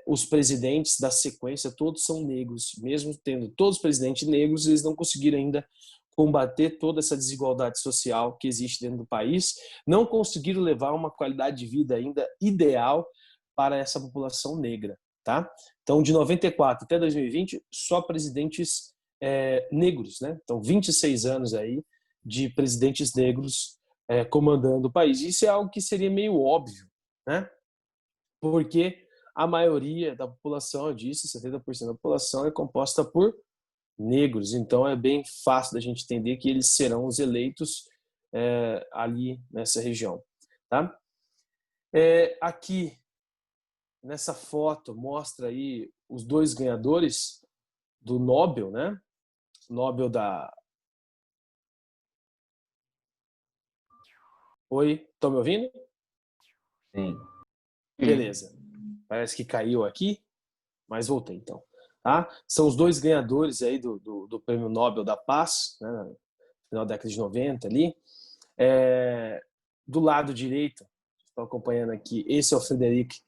os presidentes da sequência todos são negros. Mesmo tendo todos os presidentes negros, eles não conseguiram ainda combater toda essa desigualdade social que existe dentro do país, não conseguiram levar uma qualidade de vida ainda ideal para essa população negra, tá? Então, de 94 até 2020, só presidentes negros, né? Então, 26 anos aí de presidentes negros comandando o país. Isso é algo que seria meio óbvio, né? Porque a maioria da população, eu disse, 70% da população é composta por negros, então é bem fácil da gente entender que eles serão os eleitos ali nessa região, tá? Aqui nessa foto mostra aí os dois ganhadores do Nobel, né? Nobel da... Oi, estão me ouvindo? Sim. Beleza. Parece que caiu aqui, mas voltei então. Tá? São os dois ganhadores aí do Prêmio Nobel da Paz, né? No final da década de 90 ali. Do lado direito, estou acompanhando aqui, esse é o Frederic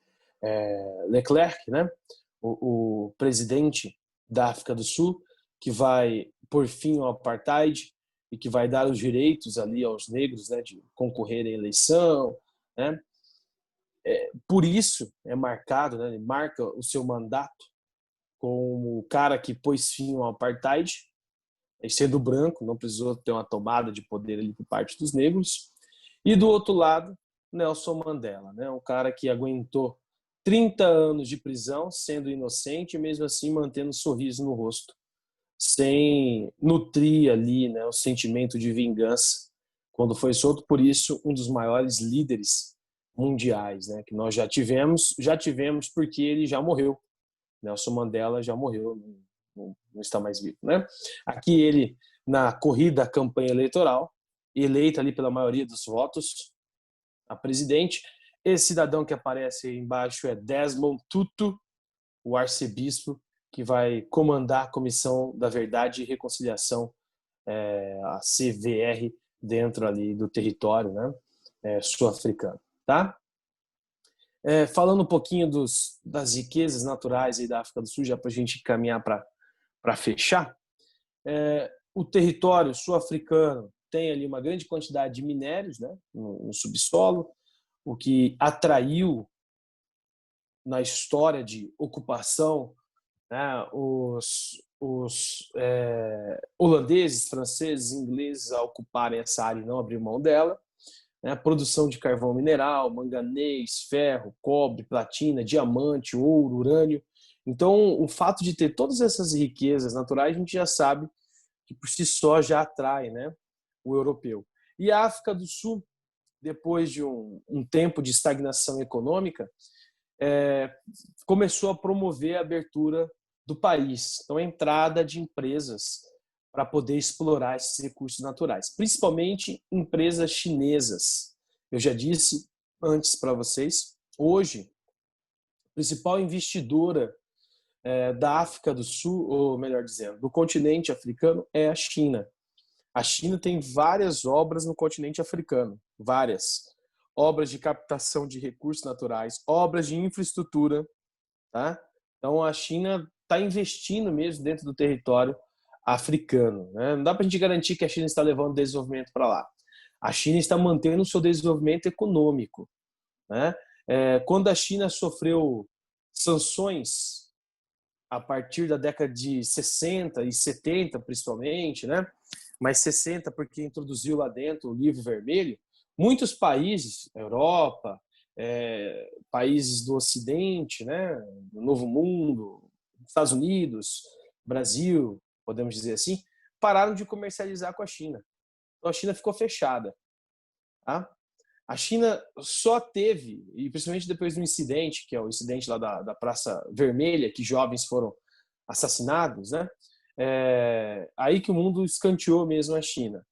Leclerc, né? O presidente da África do Sul. que vai pôr fim ao apartheid e que vai dar os direitos ali aos negros, né, de concorrer à eleição, né? Por isso é marcado, né, ele marca o seu mandato como o cara que pôs fim ao apartheid, sendo branco, não precisou ter uma tomada de poder ali por parte dos negros. E do outro lado, Nelson Mandela, né, um cara que aguentou 30 anos de prisão, sendo inocente e mesmo assim mantendo um sorriso no rosto, sem nutrir ali, né, o sentimento de vingança quando foi solto. Por isso, um dos maiores líderes mundiais, né, que nós já tivemos porque ele já morreu. Nelson Mandela já morreu, não está mais vivo, né? Aqui ele, na corrida à campanha eleitoral, eleito ali pela maioria dos votos a presidente. Esse cidadão que aparece aí embaixo é Desmond Tutu, o arcebispo que vai comandar a Comissão da Verdade e Reconciliação, a CVR, dentro ali do território, né, sul-africano, tá? Falando um pouquinho das riquezas naturais aí da África do Sul, já para a gente caminhar para fechar, o território sul-africano tem ali uma grande quantidade de minérios, né, no subsolo, o que atraiu na história de ocupação, né, os holandeses, franceses, ingleses a ocuparem essa área e não abrir mão dela, né, produção de carvão mineral, manganês, ferro, cobre, platina, diamante, ouro, urânio. Então, o fato de ter todas essas riquezas naturais, a gente já sabe que por si só já atrai, né, o europeu. E a África do Sul, depois de um tempo de estagnação econômica, começou a promover a abertura do país, então a entrada de empresas para poder explorar esses recursos naturais, principalmente empresas chinesas. Eu já disse antes para vocês, hoje, a principal investidora da África do Sul, ou melhor dizendo, do continente africano, é a China. A China tem várias obras no continente africano, várias. Obras de captação de recursos naturais, obras de infraestrutura, tá? Então a China está investindo mesmo dentro do território africano, né? Não dá para a gente garantir que a China está levando desenvolvimento para lá. A China está mantendo o seu desenvolvimento econômico, né? Quando a China sofreu sanções a partir da década de 60 e 70, principalmente, né? Mas 60 porque introduziu lá dentro o livro vermelho, muitos países, Europa, países do Ocidente, né, do Novo Mundo, Estados Unidos, Brasil, podemos dizer assim, pararam de comercializar com a China. Então a China ficou fechada. Tá? A China só teve, e principalmente depois do incidente, que é o incidente lá da Praça Vermelha, que jovens foram assassinados, né? Aí que o mundo escanteou mesmo a China.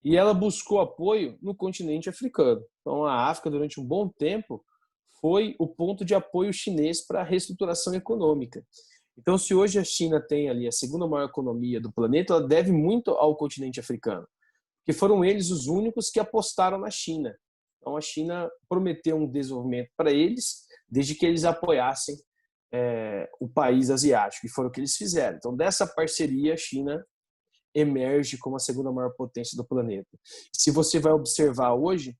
E ela buscou apoio no continente africano. Então, a África, durante um bom tempo, foi o ponto de apoio chinês para a reestruturação econômica. Então, se hoje a China tem ali a segunda maior economia do planeta, ela deve muito ao continente africano, porque foram eles os únicos que apostaram na China. Então, a China prometeu um desenvolvimento para eles, desde que eles apoiassem o país asiático, e foi o que eles fizeram. Então, dessa parceria, a China emerge como a segunda maior potência do planeta. Se você vai observar hoje,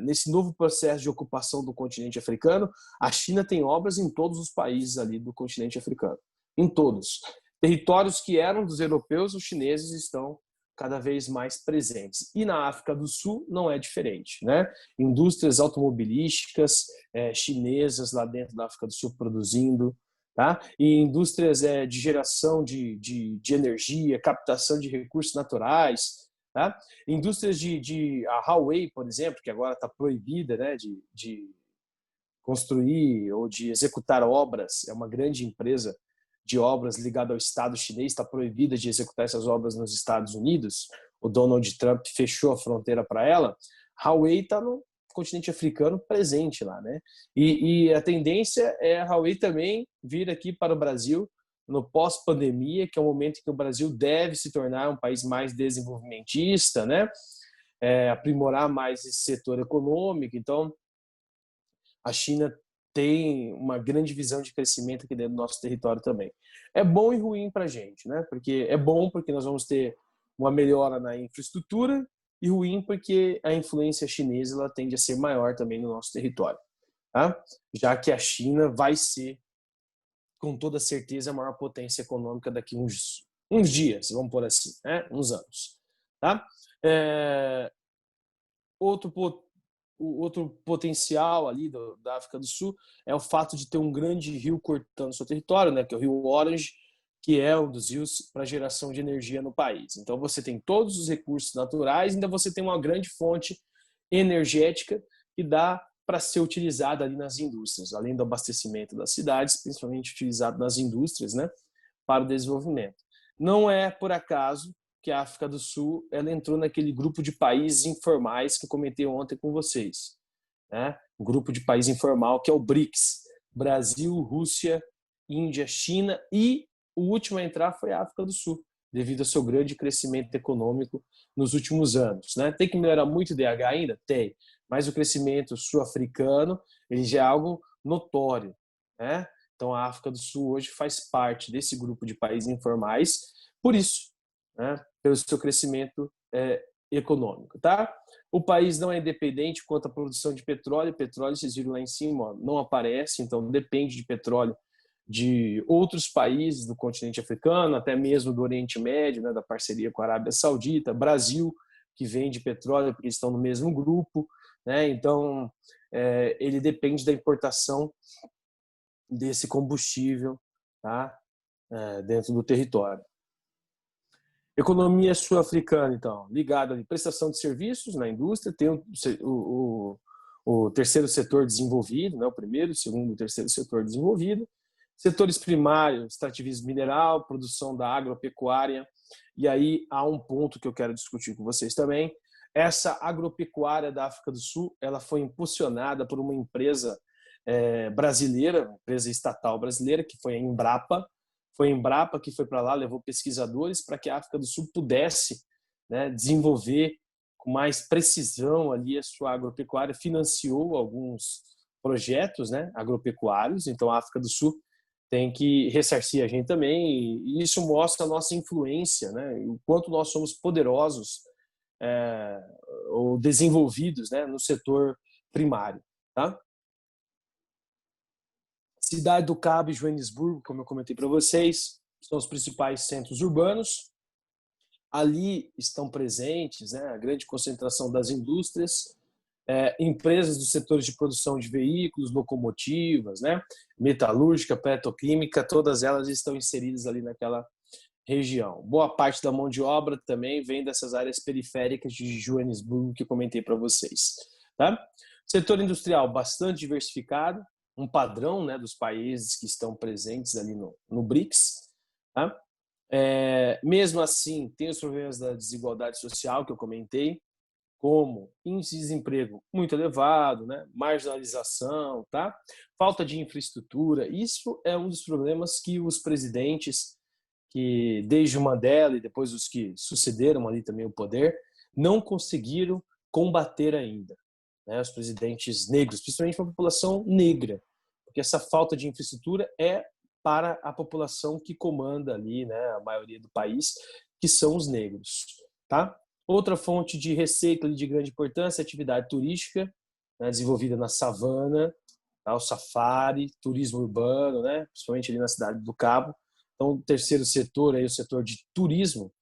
nesse novo processo de ocupação do continente africano, a China tem obras em todos os países ali do continente africano. Em todos. Territórios que eram dos europeus, os chineses estão cada vez mais presentes. E na África do Sul não é diferente, né? Indústrias automobilísticas chinesas lá dentro da África do Sul produzindo, tá? E indústrias de geração de energia, captação de recursos naturais, tá? Indústrias a Huawei, por exemplo, que agora está proibida, né, de construir ou de executar obras, é uma grande empresa de obras ligada ao Estado chinês, está proibida de executar essas obras nos Estados Unidos. O Donald Trump fechou a fronteira para ela. A Huawei está no continente africano presente lá, né? E a tendência é a Huawei também vir aqui para o Brasil no pós-pandemia, que é o momento em que o Brasil deve se tornar um país mais desenvolvimentista, né? Aprimorar mais esse setor econômico. Então, a China tem uma grande visão de crescimento aqui dentro do nosso território também. É bom e ruim para a gente, né? Porque é bom porque nós vamos ter uma melhora na infraestrutura e ruim porque a influência chinesa ela tende a ser maior também no nosso território, tá? Já que a China vai ser, com toda certeza, a maior potência econômica daqui uns dias, vamos por assim, né? Uns anos, tá? Outro potencial ali da África do Sul é o fato de ter um grande rio cortando seu território, né, que é o Rio Orange, que é um dos rios para geração de energia no país. Então você tem todos os recursos naturais, ainda você tem uma grande fonte energética que dá para ser utilizada ali nas indústrias, além do abastecimento das cidades, principalmente utilizado nas indústrias, né, para o desenvolvimento. Não é por acaso que a África do Sul ela entrou naquele grupo de países informais que eu comentei ontem com vocês, né? Um grupo de países informal que é o BRICS, Brasil, Rússia, Índia, China e o último a entrar foi a África do Sul, devido ao seu grande crescimento econômico nos últimos anos, né? Tem que melhorar muito o DH ainda? Tem, mas o crescimento sul-africano ele já é algo notório, né? Então a África do Sul hoje faz parte desse grupo de países informais, por isso, né? Pelo seu crescimento econômico, tá? O país não é independente quanto à produção de petróleo. Petróleo, vocês viram lá em cima, ó, não aparece, então depende de petróleo de outros países do continente africano, até mesmo do Oriente Médio, né, da parceria com a Arábia Saudita, Brasil, que vende petróleo porque estão no mesmo grupo, né? Então ele depende da importação desse combustível, tá? Dentro do território. Economia sul-africana, então, ligada à prestação de serviços na indústria, tem o terceiro setor desenvolvido, né, o primeiro, o segundo e o terceiro setor desenvolvido, setores primários, extrativismo mineral, produção da agropecuária, e aí há um ponto que eu quero discutir com vocês também. Essa agropecuária da África do Sul, ela foi impulsionada por uma empresa brasileira, uma empresa estatal brasileira, que foi a Embrapa. Foi a Embrapa que foi para lá, levou pesquisadores para que a África do Sul pudesse, né, desenvolver com mais precisão ali a sua agropecuária, financiou alguns projetos, né, agropecuários. Então a África do Sul tem que ressarcir a gente também, e isso mostra a nossa influência, né, o quanto nós somos poderosos ou desenvolvidos, né, no setor primário, tá? Cidade do Cabo e Joanesburgo, como eu comentei para vocês, são os principais centros urbanos. Ali estão presentes, né, a grande concentração das indústrias, empresas dos setores de produção de veículos, locomotivas, né, metalúrgica, petroquímica, todas elas estão inseridas ali naquela região. Boa parte da mão de obra também vem dessas áreas periféricas de Joanesburgo que eu comentei para vocês, tá? Setor industrial bastante diversificado, um padrão, né, dos países que estão presentes ali no BRICS, tá? Mesmo assim, tem os problemas da desigualdade social que eu comentei, como índice de desemprego muito elevado, né, marginalização, tá? Falta de infraestrutura. Isso é um dos problemas que os presidentes, que desde o Mandela e depois os que sucederam ali também o poder, não conseguiram combater ainda, né? Os presidentes negros, principalmente para a população negra, porque essa falta de infraestrutura é para a população que comanda ali, né, a maioria do país, que são os negros, tá? Outra fonte de receita de grande importância é a atividade turística, né, desenvolvida na savana, tá? O safari, turismo urbano, né, principalmente ali na cidade do Cabo. Então, o terceiro setor, aí, o setor de turismo,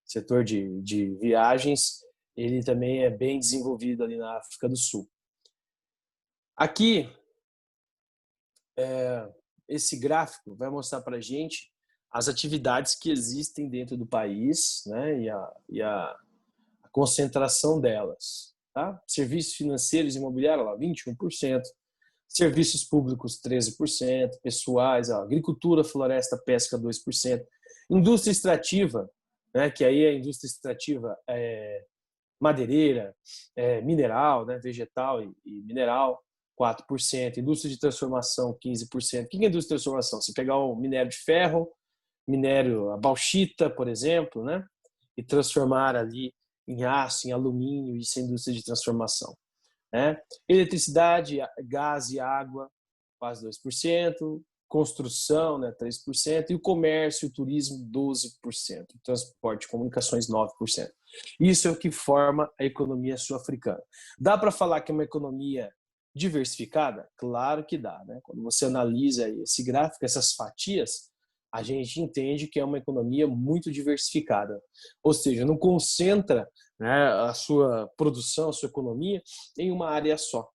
setor de viagens, ele também é bem desenvolvido ali na África do Sul. Aqui, esse gráfico vai mostrar para a gente as atividades que existem dentro do país, né, e a concentração delas. Tá? Serviços financeiros e imobiliários, lá, 21%. Serviços públicos, 13%. Pessoais, agricultura, floresta, pesca, 2%. Indústria extrativa, né, que aí a indústria extrativa é madeireira, mineral, né, vegetal e mineral, 4%. Indústria de transformação, 15%. O que é indústria de transformação? Você pegar o minério de ferro, a bauxita, por exemplo, né, e transformar ali em aço, em alumínio, isso é indústria de transformação, né? Eletricidade, gás e água, quase 2%, construção, né, 3%, e o comércio e o turismo, 12%, transporte e comunicações, 9%. Isso é o que forma a economia sul-africana. Dá para falar que é uma economia diversificada? Claro que dá, né? Quando você analisa esse gráfico, essas fatias, a gente entende que é uma economia muito diversificada. Ou seja, não concentra, né, a sua produção, a sua economia em uma área só.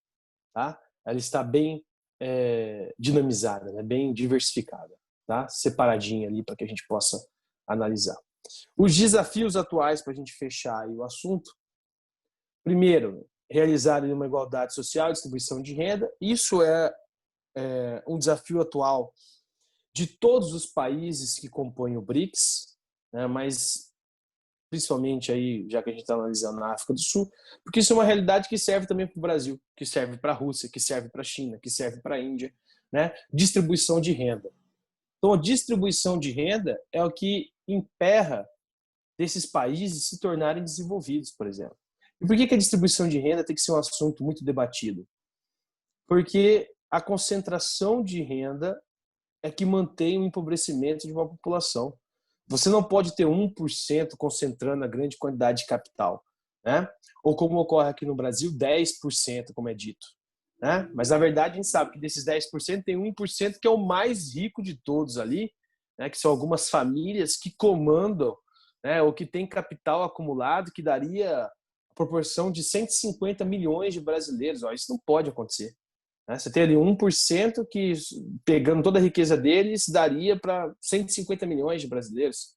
Tá? Ela está bem dinamizada, né? Bem diversificada, tá? Separadinha ali para que a gente possa analisar. Os desafios atuais para a gente fechar aí o assunto. Primeiro, realizar uma igualdade social e distribuição de renda. Isso é um desafio atual de todos os países que compõem o BRICS, né? Mas principalmente aí, já que a gente está analisando na África do Sul, porque isso é uma realidade que serve também para o Brasil, que serve para a Rússia, que serve para a China, que serve para a Índia, né? Distribuição de renda. Então, a distribuição de renda é o que emperra desses países se tornarem desenvolvidos, por exemplo. E por que a distribuição de renda tem que ser um assunto muito debatido? Porque a concentração de renda é que mantém o empobrecimento de uma população. Você não pode ter 1% concentrando a grande quantidade de capital, né? Ou como ocorre aqui no Brasil, 10%, como é dito, né? Mas na verdade a gente sabe que desses 10% tem 1% que é o mais rico de todos ali, né? Que são algumas famílias que comandam, né? Ou que tem capital acumulado que daria a proporção de 150 milhões de brasileiros. Ó, isso não pode acontecer. Você tem ali 1% que, pegando toda a riqueza deles, daria para 150 milhões de brasileiros.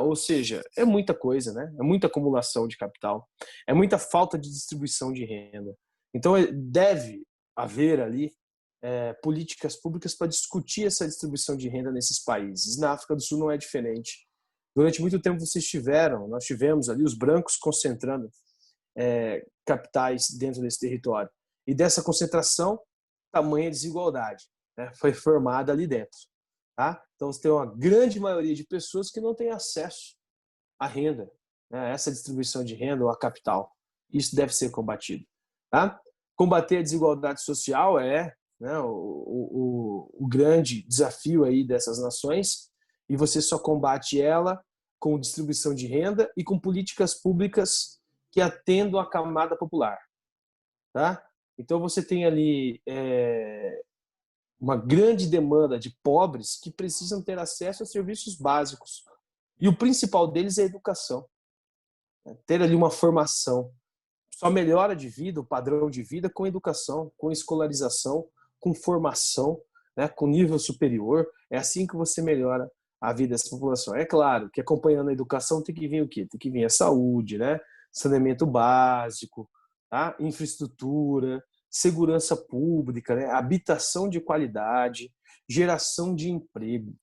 Ou seja, é muita coisa, né? É muita acumulação de capital, é muita falta de distribuição de renda. Então, deve haver ali políticas públicas para discutir essa distribuição de renda nesses países. Na África do Sul não é diferente. Durante muito tempo nós tivemos ali os brancos concentrando capitais dentro desse território. E dessa concentração, tamanha desigualdade, né, foi formada ali dentro. Tá? Então, você tem uma grande maioria de pessoas que não tem acesso à renda, né, a essa distribuição de renda ou a capital. Isso deve ser combatido. Tá? Combater a desigualdade social é, né, o grande desafio aí dessas nações, e você só combate ela com distribuição de renda e com políticas públicas que atendam à camada popular. Tá? Então, você tem ali uma grande demanda de pobres que precisam ter acesso a serviços básicos. E o principal deles é a educação. Ter ali uma formação. Só melhora de vida, o padrão de vida, com educação, com escolarização, com formação, né, com nível superior. É assim que você melhora a vida dessa população. É claro que acompanhando a educação tem que vir o quê? Tem que vir a saúde, né? Saneamento básico, tá? Infraestrutura, segurança pública, né? Habitação de qualidade, geração de emprego,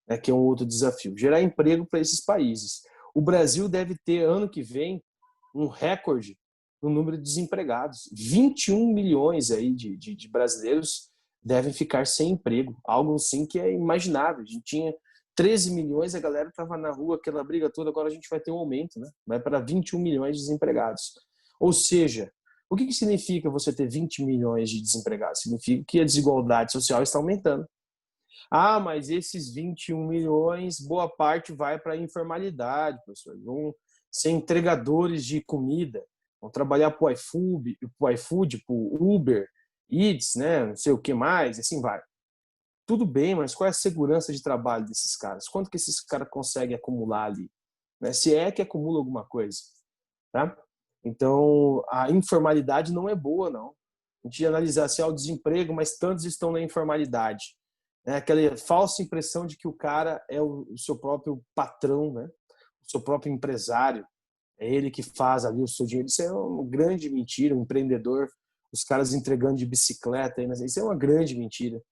né? Que é um outro desafio. Gerar emprego para esses países. O Brasil deve ter, ano que vem, um recorde no número de desempregados. 21 milhões aí de brasileiros devem ficar sem emprego. Algo assim que é imaginável. A gente tinha 13 milhões, a galera estava na rua, aquela briga toda, agora a gente vai ter um aumento, né? Vai para 21 milhões de desempregados. Ou seja, o que significa você ter 20 milhões de desempregados? Significa que a desigualdade social está aumentando. Mas esses 21 milhões, boa parte vai para a informalidade, professor. Vão ser entregadores de comida, vão trabalhar para o iFood, para o Uber, Eats, né? Não sei o que mais, assim vai. Tudo bem, mas qual é a segurança de trabalho desses caras? Quanto que esses caras conseguem acumular ali? Né? Se é que acumula alguma coisa. Tá? Então, a informalidade não é boa, não. A gente ia analisar se há o desemprego, mas tantos estão na informalidade. Aquela falsa impressão de que o cara é o seu próprio patrão, né? O seu próprio empresário. É ele que faz ali o seu dinheiro. Isso é uma grande mentira, um empreendedor, os caras entregando de bicicleta. Isso é uma grande mentira.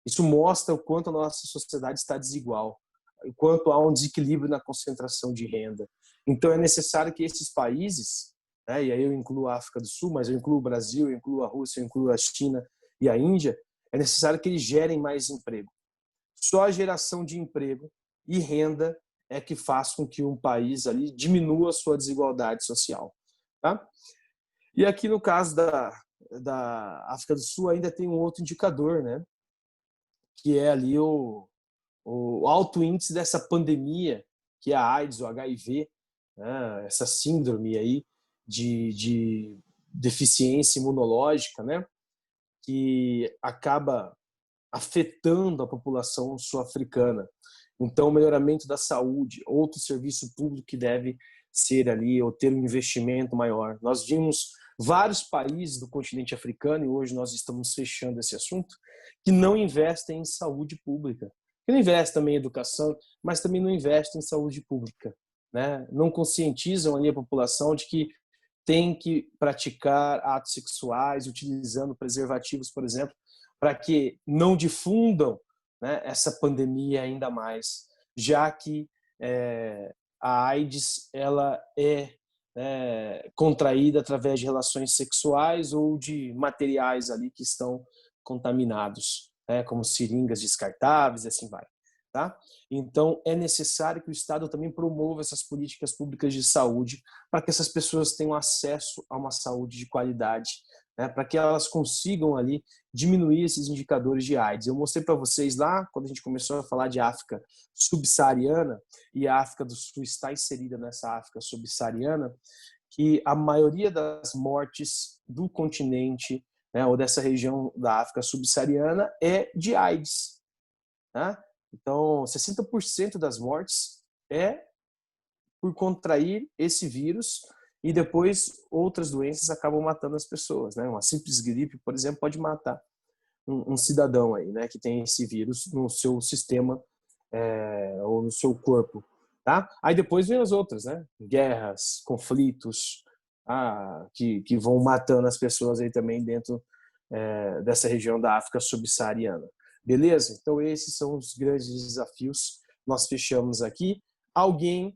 Isso mostra o quanto a nossa sociedade está desigual, o quanto há um desequilíbrio na concentração de renda. Então, é necessário que esses países, né, e aí eu incluo a África do Sul, mas eu incluo o Brasil, eu incluo a Rússia, eu incluo a China e a Índia, é necessário que eles gerem mais emprego. Só a geração de emprego e renda é que faz com que um país ali diminua a sua desigualdade social. Tá? E aqui no caso da África do Sul ainda tem um outro indicador, né? que é ali o alto índice dessa pandemia, que é a AIDS, o HIV, né? Essa síndrome aí de deficiência imunológica, né? Que acaba afetando a população sul-africana. Então, o melhoramento da saúde, outro serviço público que deve ser ali, ou ter um investimento maior. Nós vimos vários países do continente africano, e hoje nós estamos fechando esse assunto, que não investem em saúde pública. Que não investem também em educação, mas também não investem em saúde pública, né? Não conscientizam ali a população de que tem que praticar atos sexuais utilizando preservativos, por exemplo, para que não difundam, né, essa pandemia ainda mais, já que a AIDS ela é contraída através de relações sexuais ou de materiais ali que estão contaminados, né, como seringas descartáveis e assim vai. Tá? Então, é necessário que o Estado também promova essas políticas públicas de saúde para que essas pessoas tenham acesso a uma saúde de qualidade, né? Para que elas consigam ali diminuir esses indicadores de AIDS. Eu mostrei para vocês lá, quando a gente começou a falar de África subsaariana, e a África do Sul está inserida nessa África subsaariana, que a maioria das mortes do continente, né, ou dessa região da África subsaariana é de AIDS, né? Então, 60% das mortes é por contrair esse vírus, e depois outras doenças acabam matando as pessoas, né? Uma simples gripe, por exemplo, pode matar um cidadão aí, né, que tem esse vírus no seu sistema ou no seu corpo, tá? Aí depois vem as outras, né? Guerras, conflitos, que vão matando as pessoas aí também dentro dessa região da África subsaariana. Beleza? Então esses são os grandes desafios. Nós fechamos aqui. Alguém